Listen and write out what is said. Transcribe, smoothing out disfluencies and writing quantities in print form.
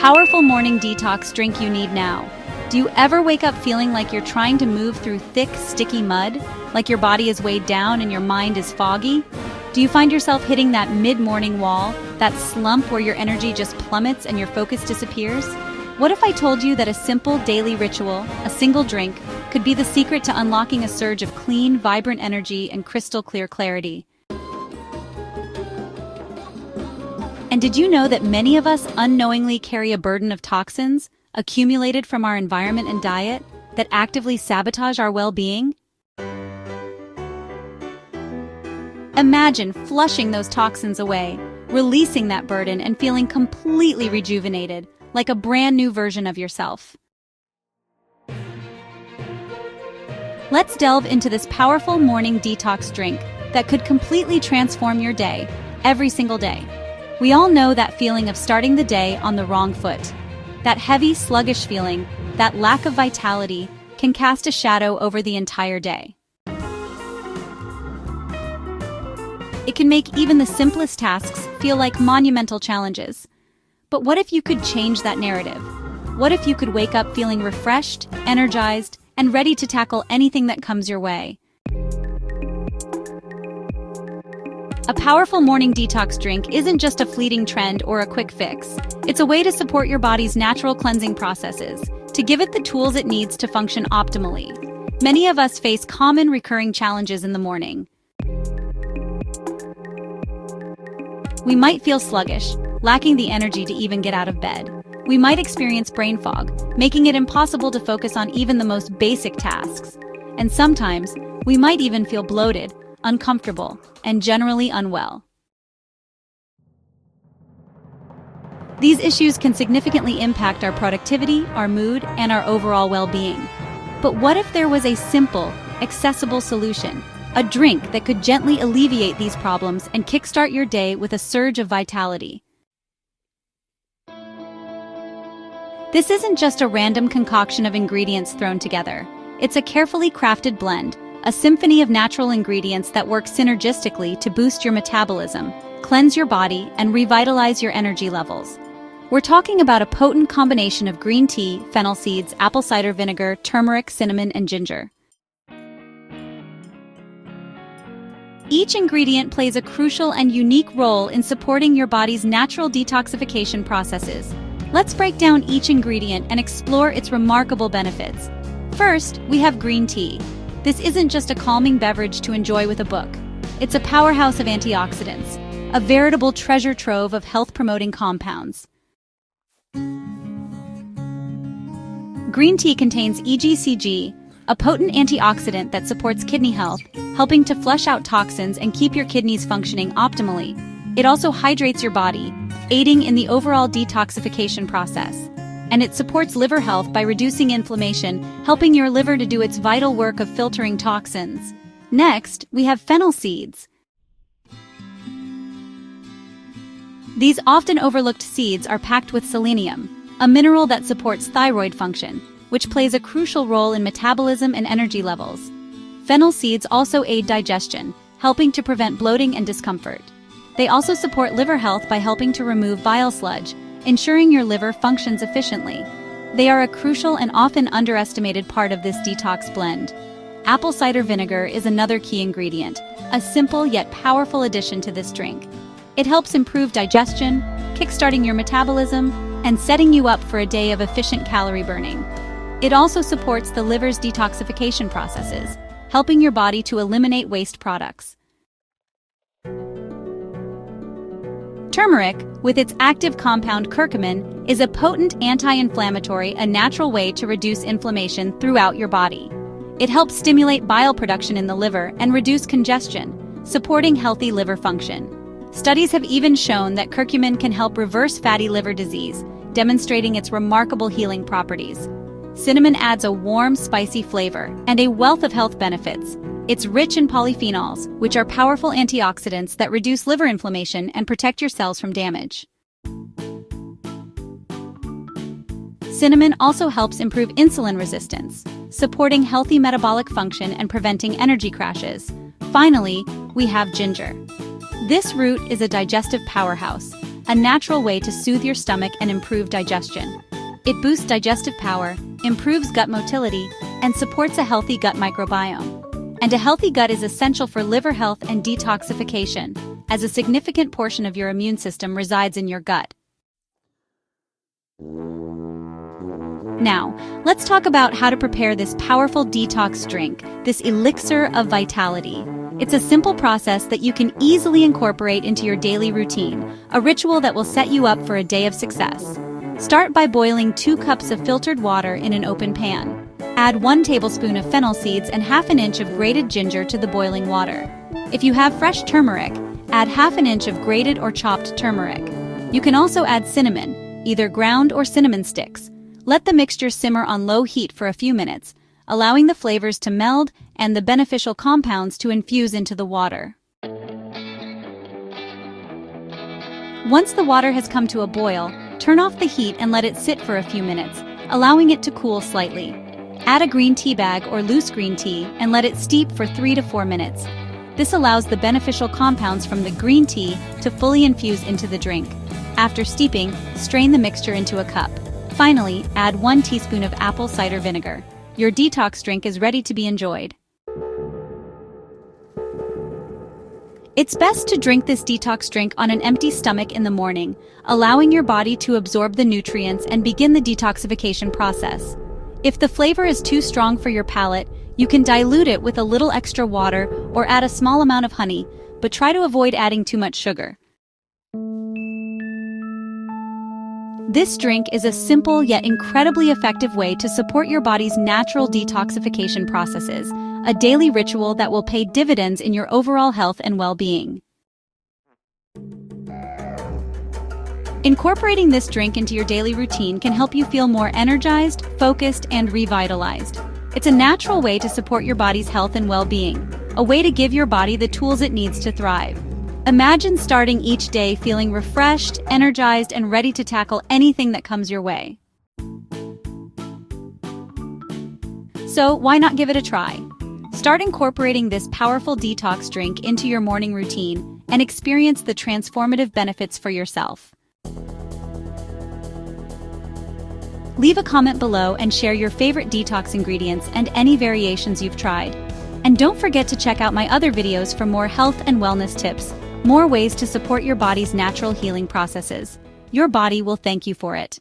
powerful morning detox drink you need now. Do you ever wake up feeling like you're trying to move through thick, sticky mud? Like your body is weighed down and your mind is foggy? Do you find yourself hitting that mid-morning wall, that slump where your energy just plummets and your focus disappears? What if I told you that a simple daily ritual, a single drink, could be the secret to unlocking a surge of clean, vibrant energy and crystal clear clarity? And did you know that many of us unknowingly carry a burden of toxins, accumulated from our environment and diet, that actively sabotage our well-being? Imagine flushing those toxins away, releasing that burden and feeling completely rejuvenated, like a brand new version of yourself. Let's delve into this powerful morning detox drink that could completely transform your day, every single day. We all know that feeling of starting the day on the wrong foot. That heavy, sluggish feeling, that lack of vitality, can cast a shadow over the entire day. It can make even the simplest tasks feel like monumental challenges. But what if you could change that narrative? What if you could wake up feeling refreshed, energized, and ready to tackle anything that comes your way? A powerful morning detox drink isn't just a fleeting trend or a quick fix. It's a way to support your body's natural cleansing processes, to give it the tools it needs to function optimally. Many of us face common recurring challenges in the morning. We might feel sluggish, lacking the energy to even get out of bed. We might experience brain fog, making it impossible to focus on even the most basic tasks. And sometimes, we might even feel bloated, uncomfortable, and generally unwell. These issues can significantly impact our productivity, our mood, and our overall well-being. But what if there was a simple, accessible solution? A drink that could gently alleviate these problems and kickstart your day with a surge of vitality. This isn't just a random concoction of ingredients thrown together. It's a carefully crafted blend, a symphony of natural ingredients that work synergistically to boost your metabolism, cleanse your body, and revitalize your energy levels. We're talking about a potent combination of green tea, fennel seeds, apple cider vinegar, turmeric, cinnamon, and ginger. Each ingredient plays a crucial and unique role in supporting your body's natural detoxification processes. Let's break down each ingredient and explore its remarkable benefits. First, we have green tea. This isn't just a calming beverage to enjoy with a book. It's a powerhouse of antioxidants, a veritable treasure trove of health-promoting compounds. Green tea contains EGCG, a potent antioxidant that supports kidney health, helping to flush out toxins and keep your kidneys functioning optimally. It also hydrates your body, aiding in the overall detoxification process. And it supports liver health by reducing inflammation, helping your liver to do its vital work of filtering toxins. Next, we have fennel seeds. These often overlooked seeds are packed with selenium, a mineral that supports thyroid function, which plays a crucial role in metabolism and energy levels. Fennel seeds also aid digestion, helping to prevent bloating and discomfort. They also support liver health by helping to remove bile sludge, ensuring your liver functions efficiently. They are a crucial and often underestimated part of this detox blend. Apple cider vinegar is another key ingredient, a simple yet powerful addition to this drink. It helps improve digestion, kickstarting your metabolism, and setting you up for a day of efficient calorie burning. It also supports the liver's detoxification processes, helping your body to eliminate waste products. Turmeric, with its active compound curcumin, is a potent anti-inflammatory, a natural way to reduce inflammation throughout your body. It helps stimulate bile production in the liver and reduce congestion, supporting healthy liver function. Studies have even shown that curcumin can help reverse fatty liver disease, demonstrating its remarkable healing properties. Cinnamon adds a warm, spicy flavor and a wealth of health benefits. It's rich in polyphenols, which are powerful antioxidants that reduce liver inflammation and protect your cells from damage. Cinnamon also helps improve insulin resistance, supporting healthy metabolic function and preventing energy crashes. Finally, we have ginger. This root is a digestive powerhouse, a natural way to soothe your stomach and improve digestion. It boosts digestive power, improves gut motility, and supports a healthy gut microbiome. And a healthy gut is essential for liver health and detoxification, as a significant portion of your immune system resides in your gut. Now, let's talk about how to prepare this powerful detox drink, this elixir of vitality. It's a simple process that you can easily incorporate into your daily routine, a ritual that will set you up for a day of success. Start by boiling 2 cups of filtered water in an open pan. Add 1 tablespoon of fennel seeds and half an inch of grated ginger to the boiling water. If you have fresh turmeric, add half an inch of grated or chopped turmeric. You can also add cinnamon, either ground or cinnamon sticks. Let the mixture simmer on low heat for a few minutes, allowing the flavors to meld and the beneficial compounds to infuse into the water. Once the water has come to a boil, turn off the heat and let it sit for a few minutes, allowing it to cool slightly. Add a green tea bag or loose green tea and let it steep for 3 to 4 minutes. This allows the beneficial compounds from the green tea to fully infuse into the drink. After steeping, strain the mixture into a cup. Finally, add 1 teaspoon of apple cider vinegar. Your detox drink is ready to be enjoyed. It's best to drink this detox drink on an empty stomach in the morning, allowing your body to absorb the nutrients and begin the detoxification process. If the flavor is too strong for your palate, you can dilute it with a little extra water or add a small amount of honey, but try to avoid adding too much sugar. This drink is a simple yet incredibly effective way to support your body's natural detoxification processes, a daily ritual that will pay dividends in your overall health and well-being. Incorporating this drink into your daily routine can help you feel more energized, focused, and revitalized. It's a natural way to support your body's health and well-being, a way to give your body the tools it needs to thrive. Imagine starting each day feeling refreshed, energized, and ready to tackle anything that comes your way. So, why not give it a try? Start incorporating this powerful detox drink into your morning routine and experience the transformative benefits for yourself. Leave a comment below and share your favorite detox ingredients and any variations you've tried. And don't forget to check out my other videos for more health and wellness tips, more ways to support your body's natural healing processes. Your body will thank you for it.